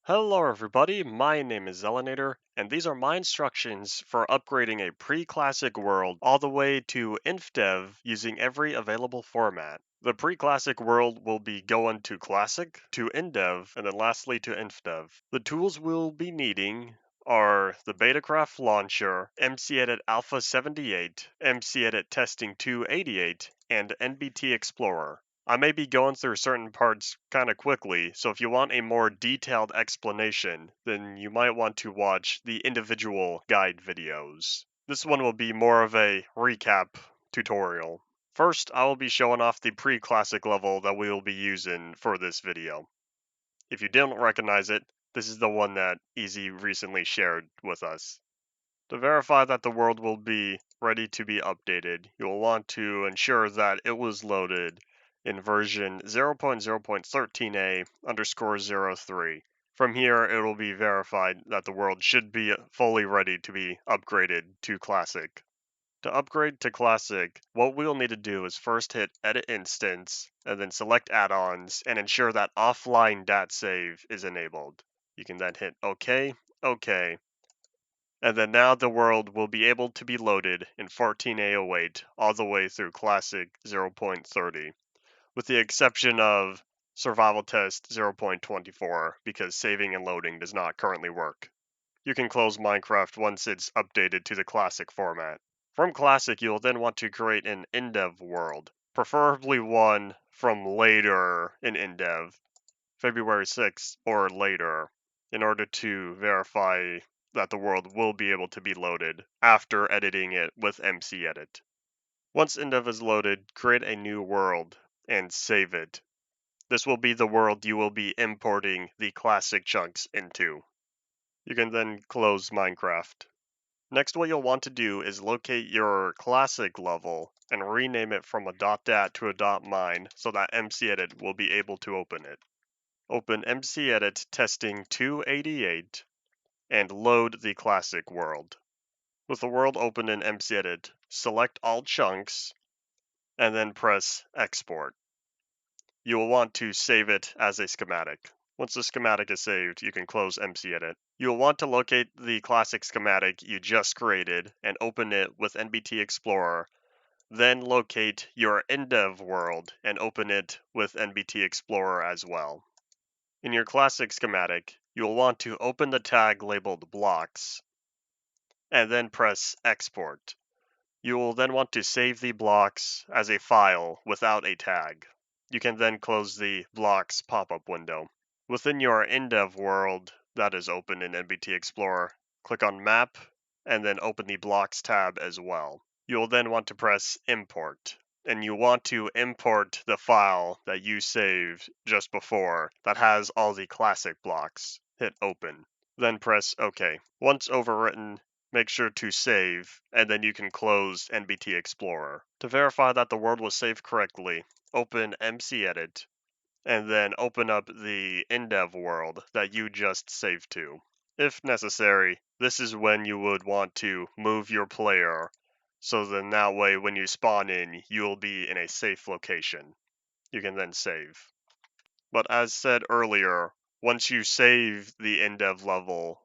Hello everybody, my name is Zelinator, and these are my instructions for upgrading a pre-classic world all the way to Infdev using every available format. The pre-classic world will be going to Classic, to Indev, and then lastly to Infdev. The tools we'll be needing are the Betacraft Launcher, MCEdit Alpha 78, MCEdit Testing 288, and NBT Explorer. I may be going through certain parts kind of quickly, so if you want a more detailed explanation, then you might want to watch the individual guide videos. This one will be more of a recap tutorial. First, I will be showing off the pre-classic level that we will be using for this video. If you didn't recognize it, this is the one that Easy recently shared with us. To verify that the world will be ready to be updated, you will want to ensure that it was loaded in version 0.0.13a_03. From here, it will be verified that the world should be fully ready to be upgraded to Classic. To upgrade to Classic, what we'll need to do is first hit Edit Instance, and then select Add-ons, and ensure that Offline Dat Save is enabled. You can then hit OK, OK, and then now the world will be able to be loaded in 14A08 all the way through Classic 0.30, with the exception of Survival Test 0.24 because saving and loading does not currently work. You can close Minecraft once it's updated to the Classic format. From Classic, you'll then want to create an Indev world, preferably one from later in Indev, February 6th or later, in order to verify that the world will be able to be loaded after editing it with MCEdit. Once Indev is loaded, create a new world and save it. This will be the world you will be importing the classic chunks into. You can then close Minecraft. Next, what you'll want to do is locate your classic level and rename it from a .dat to a .mine so that MCEdit will be able to open it. Open MCEdit Testing 288 and load the classic world. With the world open in MCEdit, select all chunks and then press Export. You will want to save it as a schematic. Once the schematic is saved, you can close MCEdit. You will want to locate the classic schematic you just created and open it with NBT Explorer. Then locate your Indev world and open it with NBT Explorer as well. In your classic schematic, you will want to open the tag labeled blocks and then press Export. You will then want to save the blocks as a file without a tag. You can then close the blocks pop-up window. Within your Indev world that is open in NBT Explorer, click on Map and then open the blocks tab as well. You will then want to press Import, and you want to import the file that you saved just before that has all the classic blocks. Hit Open, then press OK. Once overwritten, make sure to save, and then you can close NBT Explorer. To verify that the world was saved correctly, open MCEdit, and then open up the Indev world that you just saved to. If necessary, this is when you would want to move your player, so then that way when you spawn in, you'll be in a safe location. You can then save. But as said earlier, once you save the Indev level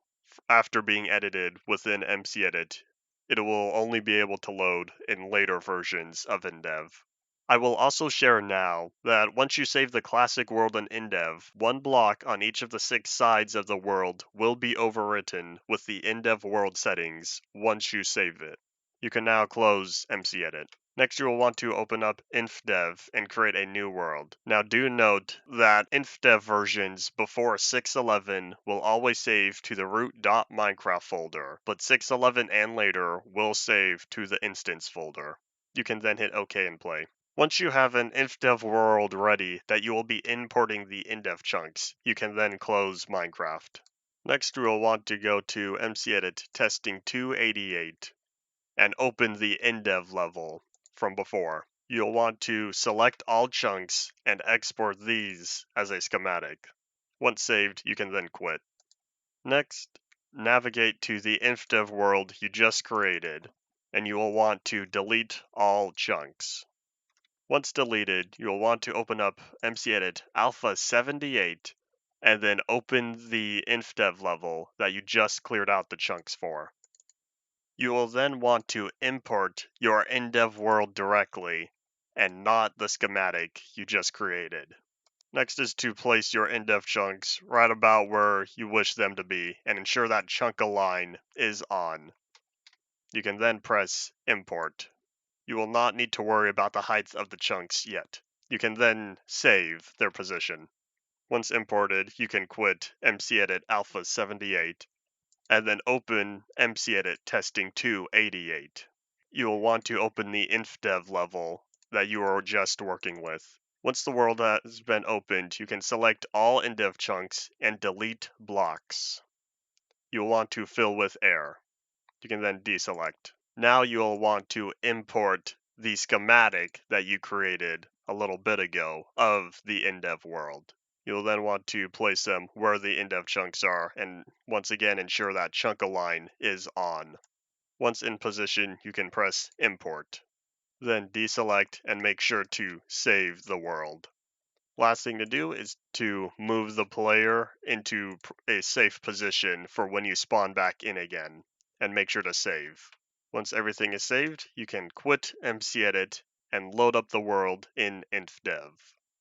after being edited within MCEdit, it will only be able to load in later versions of Indev. I will also share now that once you save the classic world in Indev, one block on each of the 6 sides of the world will be overwritten with the Indev world settings once you save it. You can now close MCEdit. Next, you will want to open up Infdev and create a new world. Now do note that Infdev versions before 6.11 will always save to the root.minecraft folder, but 6.11 and later will save to the instance folder. You can then hit OK and play. Once you have an Infdev world ready that you will be importing the Indev chunks, you can then close Minecraft. Next, we will want to go to MCEdit Testing 288 and open the Indev level from before. You'll want to select all chunks and export these as a schematic. Once saved, you can then quit. Next, navigate to the Infdev world you just created, and you will want to delete all chunks. Once deleted, you will want to open up MCEdit Alpha 78 and then open the Infdev level that you just cleared out the chunks for. You will then want to import your Indev world directly, and not the schematic you just created. Next is to place your Indev chunks right about where you wish them to be, and ensure that chunk align is on. You can then press Import. You will not need to worry about the height of the chunks yet. You can then save their position. Once imported, you can quit mcedit alpha 78 and then open mcedit testing 288. You will want to open the infdev level that you are just working with. Once the world has been opened, you can select all Indev chunks and delete blocks. You will want to fill with air. You can then deselect. Now you'll want to import the schematic that you created a little bit ago of the Indev world. You'll then want to place them where the Indev chunks are, and once again ensure that chunk align is on. Once in position, you can press Import. Then deselect and make sure to save the world. Last thing to do is to move the player into a safe position for when you spawn back in again, and make sure to save. Once everything is saved, you can quit mcedit and load up the world in Infdev.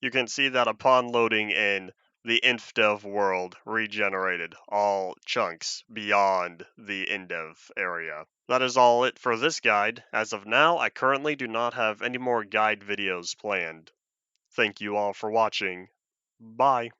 You can see that upon loading in, the Infdev world regenerated all chunks beyond the Indev area. That is all it for this guide. As of now, I currently do not have any more guide videos planned. Thank you all for watching. Bye.